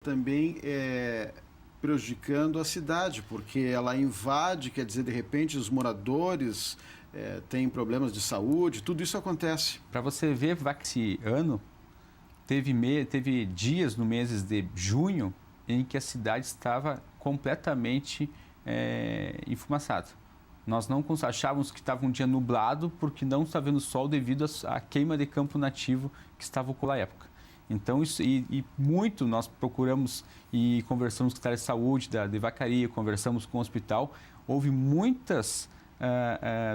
também prejudicando a cidade, porque ela invade, quer dizer, de repente os moradores têm problemas de saúde, tudo isso acontece. Para você ver, esse ano, teve dias no meses de junho em que a cidade estava completamente enfumaçada. Nós não achávamos que estava um dia nublado porque não estava vendo sol devido à queima de campo nativo que estava ocorrendo na época. Então, isso, muito nós procuramos e conversamos com o secretário de saúde de Vacaria, conversamos com o hospital. Houve muitas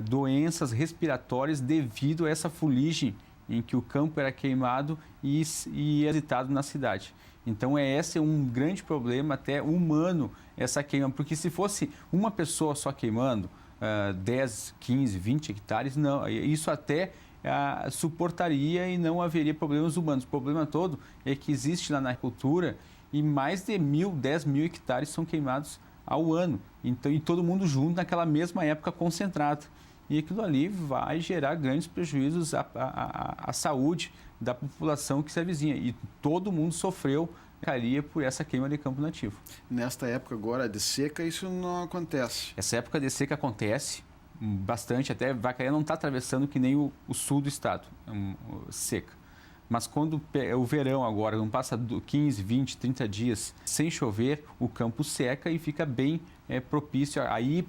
doenças respiratórias devido a essa fuligem em que o campo era queimado e exitado na cidade. Então, esse é um grande problema até humano, essa queima, porque se fosse uma pessoa só queimando 10, 15, 20 hectares, não, isso até suportaria e não haveria problemas humanos. O problema todo é que existe lá na agricultura e mais de 10 mil hectares são queimados ao ano. Então, e todo mundo junto naquela mesma época concentrado. E aquilo ali vai gerar grandes prejuízos à saúde da população que se avizinha. E todo mundo sofreu por essa queima de campo nativo. Nesta época agora de seca, isso não acontece? Essa época de seca acontece bastante, até Vacaria não está atravessando que nem o sul do estado, seca. Mas quando o verão agora, não passa 15, 20, 30 dias sem chover, o campo seca e fica bem propício. Aí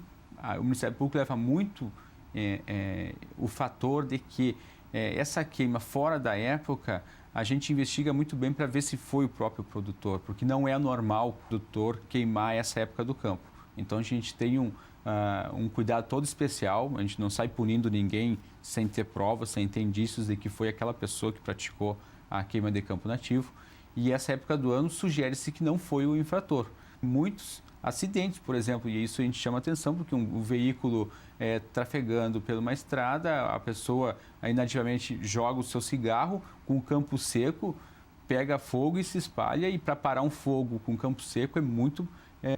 o Ministério Público leva muito o fator de que essa queima fora da época, a gente investiga muito bem para ver se foi o próprio produtor, porque não é normal o produtor queimar essa época do campo. Então a gente tem um cuidado todo especial, a gente não sai punindo ninguém sem ter provas, sem ter indícios de que foi aquela pessoa que praticou a queima de campo nativo. E essa época do ano sugere-se que não foi o infrator. Muitos acidentes, por exemplo, e isso a gente chama atenção porque um veículo trafegando por uma estrada, a pessoa inadvertidamente joga o seu cigarro com o campo seco, pega fogo e se espalha, e para parar um fogo com campo seco é muito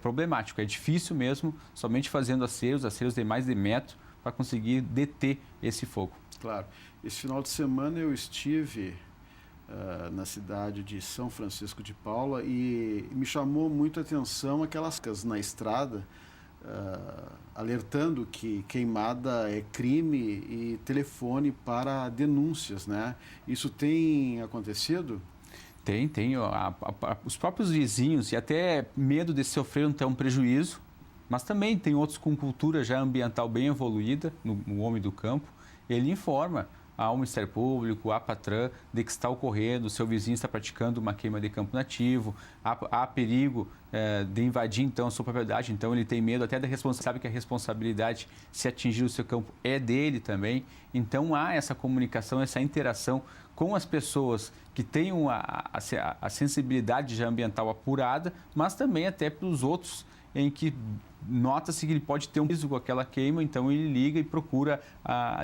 problemático, é difícil mesmo, somente fazendo aceros de mais de metro para conseguir deter esse fogo. Claro. Esse final de semana eu estive na cidade de São Francisco de Paula e me chamou muito a atenção aquelas placas na estrada alertando que queimada é crime e telefone para denúncias, né? Isso tem acontecido? Tem. Os próprios vizinhos, e até medo de sofrer um prejuízo, mas também tem outros com cultura já ambiental bem evoluída, no homem do campo, ele informa ao Ministério Público, à Patran, de que está ocorrendo, o seu vizinho está praticando uma queima de campo nativo, há perigo de invadir então a sua propriedade, então ele tem medo até da responsabilidade, sabe que a responsabilidade se atingir o seu campo é dele também, então há essa comunicação, essa interação com as pessoas que tenham a sensibilidade já ambiental apurada, mas também até para os outros em que nota-se que ele pode ter um risco com aquela queima, então ele liga e procura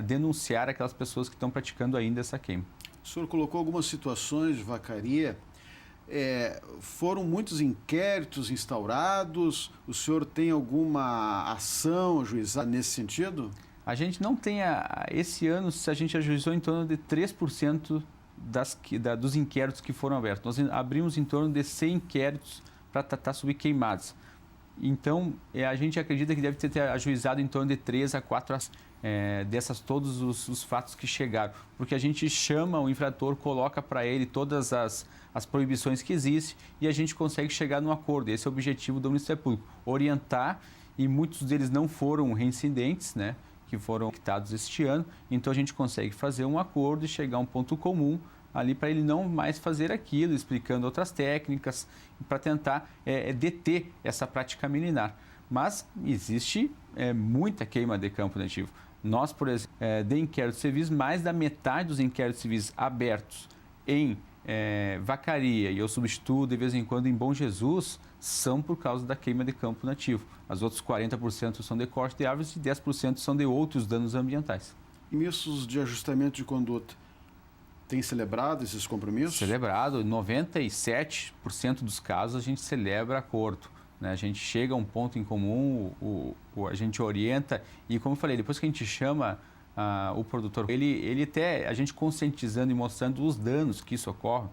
denunciar aquelas pessoas que estão praticando ainda essa queima. O senhor colocou algumas situações de Vacaria, foram muitos inquéritos instaurados, o senhor tem alguma ação ajuizada nesse sentido? A gente não tem, esse ano, a gente ajuizou em torno de 3% dos inquéritos que foram abertos. Nós abrimos em torno de 100 inquéritos para tratar sobre queimadas. Então, a gente acredita que deve ter ajuizado em torno de 3 a 4 todos os fatos que chegaram. Porque a gente chama o infrator, coloca para ele todas as proibições que existem e a gente consegue chegar num acordo. Esse é o objetivo do Ministério Público, orientar, e muitos deles não foram reincidentes, né, que foram quitados este ano. Então, a gente consegue fazer um acordo e chegar a um ponto comum ali para ele não mais fazer aquilo, explicando outras técnicas, para tentar deter essa prática milenar. Mas existe muita queima de campo nativo. Nós, por exemplo, de inquéritos civis, mais da metade dos inquéritos civis abertos em Vacaria, e eu substituo de vez em quando em Bom Jesus, são por causa da queima de campo nativo. Os outros 40% são de corte de árvores e 10% são de outros danos ambientais. E mistos de ajustamento de conduta? Tem celebrado esses compromissos? Celebrado, em 97% dos casos a gente celebra acordo, né? A gente chega a um ponto em comum, a gente orienta e, como eu falei, depois que a gente chama o produtor, ele até, a gente conscientizando e mostrando os danos que isso ocorre,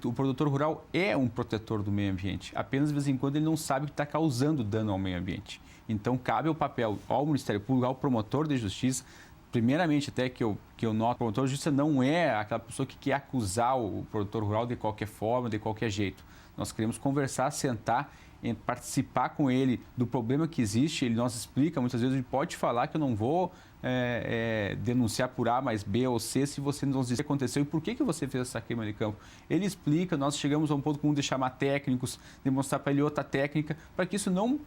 o produtor rural é um protetor do meio ambiente, apenas de vez em quando ele não sabe que está causando dano ao meio ambiente. Então, cabe o papel ao Ministério Público, ao promotor de justiça, primeiramente até que eu noto, o promotor de justiça não é aquela pessoa que quer acusar o produtor rural de qualquer forma, de qualquer jeito. Nós queremos conversar, sentar, participar com ele do problema que existe, ele nos explica, muitas vezes ele pode falar que eu não vou denunciar por A mais B ou C se você não dizer o que aconteceu e por que você fez essa queima de campo. Ele explica, nós chegamos a um ponto comum de chamar técnicos, demonstrar para ele outra técnica, para que isso não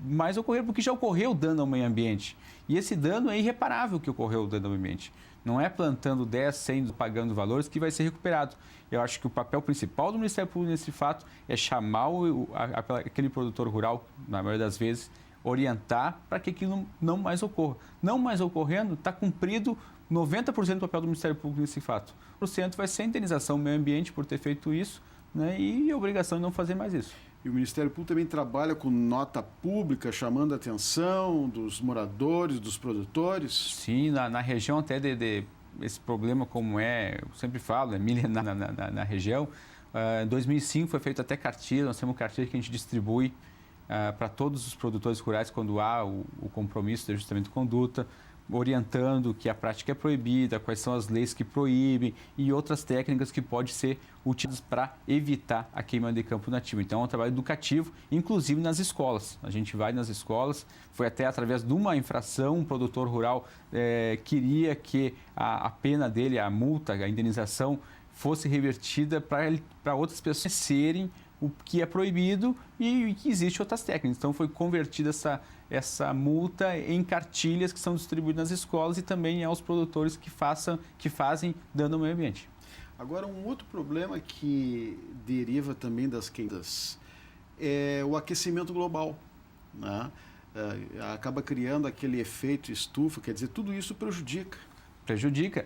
mais ocorrer, porque já ocorreu dano ao meio ambiente. E esse dano é irreparável que ocorreu o dano ao meio ambiente. Não é plantando 10, 100, pagando valores que vai ser recuperado. Eu acho que o papel principal do Ministério Público nesse fato é chamar aquele produtor rural, na maioria das vezes, orientar para que aquilo não mais ocorra. Não mais ocorrendo, está cumprido 90% do papel do Ministério Público nesse fato. 1% vai ser a indenização ao meio ambiente por ter feito isso, né, e a obrigação de não fazer mais isso. E o Ministério Público também trabalha com nota pública, chamando a atenção dos moradores, dos produtores? Sim, na região até esse problema, como eu sempre falo, é milenar na região. Em 2005 foi feito até cartilha, nós temos cartilha que a gente distribui para todos os produtores rurais quando há o compromisso de ajustamento de conduta, orientando que a prática é proibida, quais são as leis que proíbem e outras técnicas que podem ser utilizadas para evitar a queima de campo nativo. Então, é um trabalho educativo, inclusive nas escolas. A gente vai nas escolas, foi até através de uma infração, um produtor rural queria que a pena dele, a multa, a indenização, fosse revertida para outras pessoas conhecerem o que é proibido e que existem outras técnicas. Então, foi convertida essa multa em cartilhas que são distribuídas nas escolas e também aos produtores que fazem dano ao meio ambiente. Agora, um outro problema que deriva também das queimadas é o aquecimento global, né? Acaba criando aquele efeito estufa, quer dizer, tudo isso prejudica. Prejudica.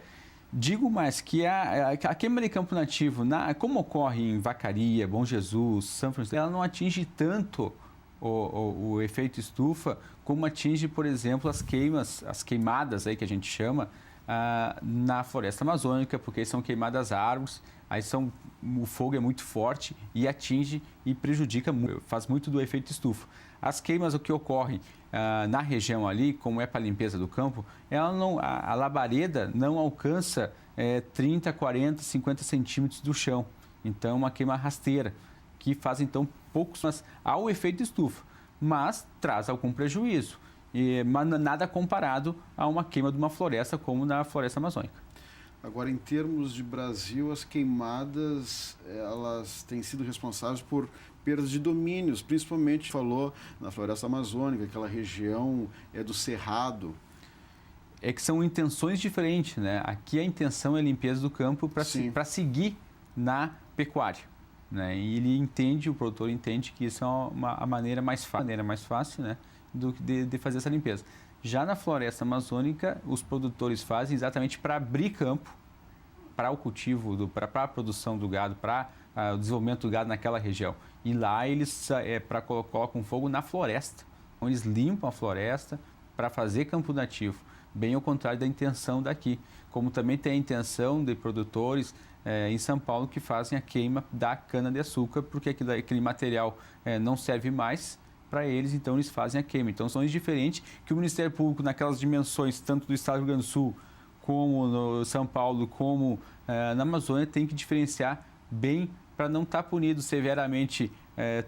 Digo mais que a queima de campo nativo, como ocorre em Vacaria, Bom Jesus, São Francisco, ela não atinge tanto o efeito estufa como atinge, por exemplo, as queimadas aí que a gente chama na floresta amazônica, porque são queimadas árvores, aí o fogo é muito forte e atinge e prejudica, faz muito do efeito estufa. As queimas, o que ocorre na região ali, como é para a limpeza do campo, a labareda não alcança 30, 40, 50 centímetros do chão. Então, é uma queima rasteira, que faz, então, poucos ao efeito estufa, mas traz algum prejuízo. Mas nada comparado a uma queima de uma floresta, como na floresta amazônica. Agora, em termos de Brasil, as queimadas, elas têm sido responsáveis por perdas de domínios, principalmente, falou, na floresta amazônica, aquela região do Cerrado. É que são intenções diferentes, né? Aqui a intenção é a limpeza do campo para seguir na pecuária, né? E o produtor entende que isso é a maneira mais fácil, né, de fazer essa limpeza. Já na floresta amazônica, os produtores fazem exatamente para abrir campo para o cultivo, para a produção do gado, para o desenvolvimento do gado naquela região. E lá eles colocam fogo na floresta. Então, eles limpam a floresta para fazer campo nativo, bem ao contrário da intenção daqui. Como também tem a intenção de produtores em São Paulo que fazem a queima da cana-de-açúcar, porque aquele material não serve mais para eles, então eles fazem a queima. Então, são diferentes que o Ministério Público, naquelas dimensões, tanto do Estado do Rio Grande do Sul, como no São Paulo, como na Amazônia, tem que diferenciar bem para não estar punido severamente,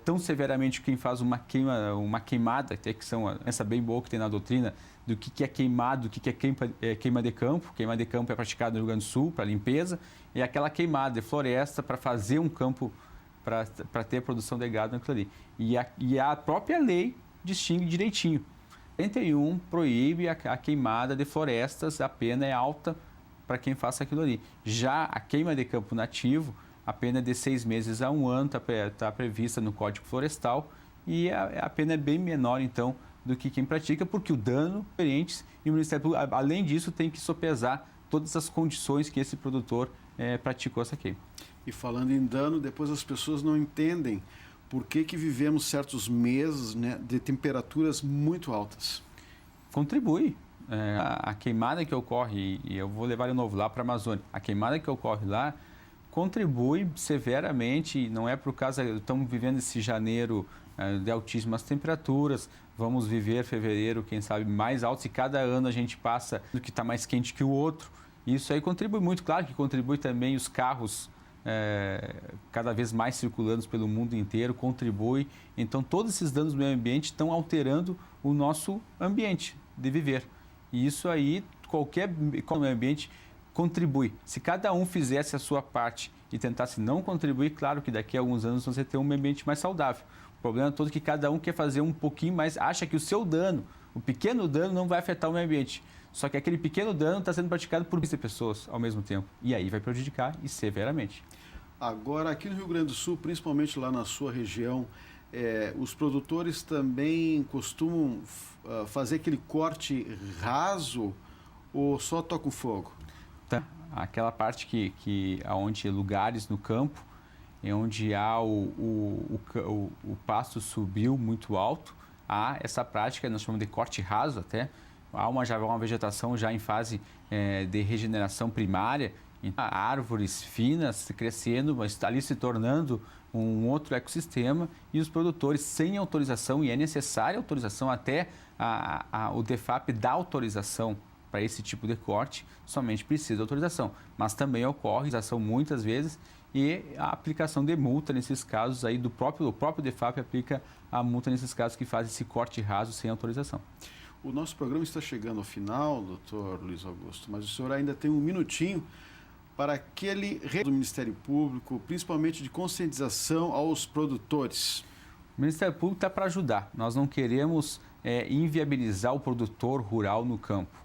tão severamente quem faz uma queimada, até que essa bem boa que tem na doutrina, do que é queimado, do que é queima de campo. Queima de campo é praticada no Rio Grande do Sul para limpeza, e aquela queimada de floresta para fazer um campo para ter a produção de gado naquilo ali. E a própria lei distingue direitinho. 41 proíbe a queimada de florestas, a pena é alta para quem faça aquilo ali. Já a queima de campo nativo, a pena é de 6 meses a 1 ano, está prevista no Código Florestal, e a pena é bem menor, então, do que quem pratica, porque o dano é diferente, e o Ministério Público, além disso, tem que sopesar todas as condições que esse produtor praticou essa queima. E falando em dano, depois as pessoas não entendem por que vivemos certos meses, né, de temperaturas muito altas. Contribui. A queimada que ocorre, e eu vou levar de novo lá para a Amazônia, a queimada que ocorre lá contribui severamente, não é por causa, estamos vivendo esse janeiro de altíssimas temperaturas, vamos viver fevereiro, quem sabe, mais alto, se cada ano a gente passa do que está mais quente que o outro. Isso aí contribui muito, claro que contribui também os carros cada vez mais circulando pelo mundo inteiro, contribui. Então, todos esses danos do meio ambiente estão alterando o nosso ambiente de viver. E isso aí, qualquer meio ambiente contribui. Se cada um fizesse a sua parte e tentasse não contribuir, claro que daqui a alguns anos você tem um meio ambiente mais saudável. O problema todo é que cada um quer fazer um pouquinho mais, acha que o seu dano, o pequeno dano não vai afetar o meio ambiente. Só que aquele pequeno dano está sendo praticado por 15 pessoas ao mesmo tempo. E aí vai prejudicar e severamente. Agora, aqui no Rio Grande do Sul, principalmente lá na sua região, os produtores também costumam fazer aquele corte raso ou só tocam fogo? Tá. Aquela parte onde lugares no campo, onde há o pasto subiu muito alto, há essa prática, nós chamamos de corte raso até, há já uma vegetação já em fase de regeneração primária, então, árvores finas crescendo, mas ali se tornando um outro ecossistema e os produtores sem autorização, e é necessária autorização, até o DEFAP dá autorização para esse tipo de corte, somente precisa de autorização, mas também ocorre autorização muitas vezes e a aplicação de multa nesses casos aí o próprio DEFAP aplica a multa nesses casos que fazem esse corte raso sem autorização. O nosso programa está chegando ao final, doutor Luiz Augusto, mas o senhor ainda tem um minutinho para aquele do Ministério Público, principalmente de conscientização aos produtores. O Ministério Público está para ajudar. Nós não queremos inviabilizar o produtor rural no campo.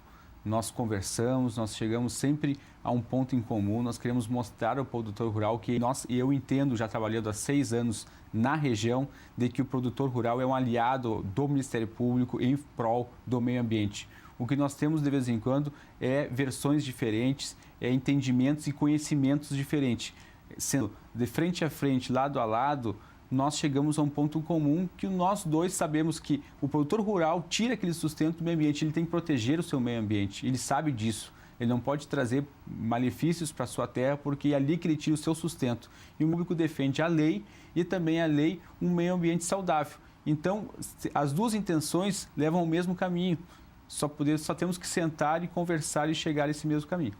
Nós conversamos, nós chegamos sempre a um ponto em comum, nós queremos mostrar ao produtor rural que eu entendo, já trabalhando há 6 anos na região, de que o produtor rural é um aliado do Ministério Público em prol do meio ambiente. O que nós temos de vez em quando é versões diferentes, entendimentos e conhecimentos diferentes. Sendo de frente a frente, lado a lado, nós chegamos a um ponto comum que nós dois sabemos que o produtor rural tira aquele sustento do meio ambiente, ele tem que proteger o seu meio ambiente, ele sabe disso. Ele não pode trazer malefícios para a sua terra porque é ali que ele tira o seu sustento. E o público defende a lei e também a lei um meio ambiente saudável. Então, as duas intenções levam ao mesmo caminho. Só temos que sentar e conversar e chegar a esse mesmo caminho.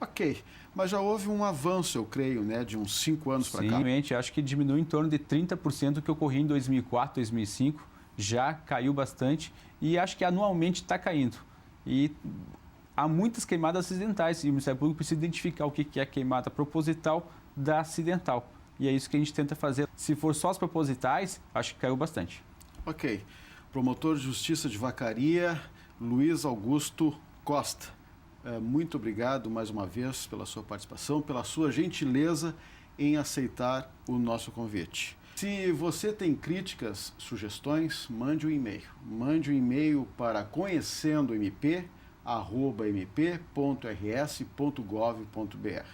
Ok, mas já houve um avanço, eu creio, né, de uns 5 anos para cá. Sim, realmente, acho que diminuiu em torno de 30% do que ocorria em 2004, 2005, já caiu bastante e acho que anualmente está caindo. E há muitas queimadas acidentais e o Ministério Público precisa identificar o que é queimada proposital da acidental. E é isso que a gente tenta fazer. Se for só as propositais, acho que caiu bastante. Ok. Promotor de Justiça de Vacaria, Luiz Augusto Costa. Muito obrigado mais uma vez pela sua participação, pela sua gentileza em aceitar o nosso convite. Se você tem críticas, sugestões, mande um e-mail. Mande um e-mail para conhecendo-mp@mp.rs.gov.br.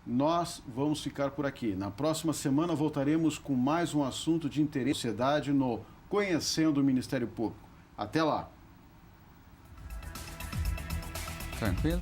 Nós vamos ficar por aqui. Na próxima semana voltaremos com mais um assunto de interesse da sociedade no Conhecendo o Ministério Público. Até lá! Tranquilo?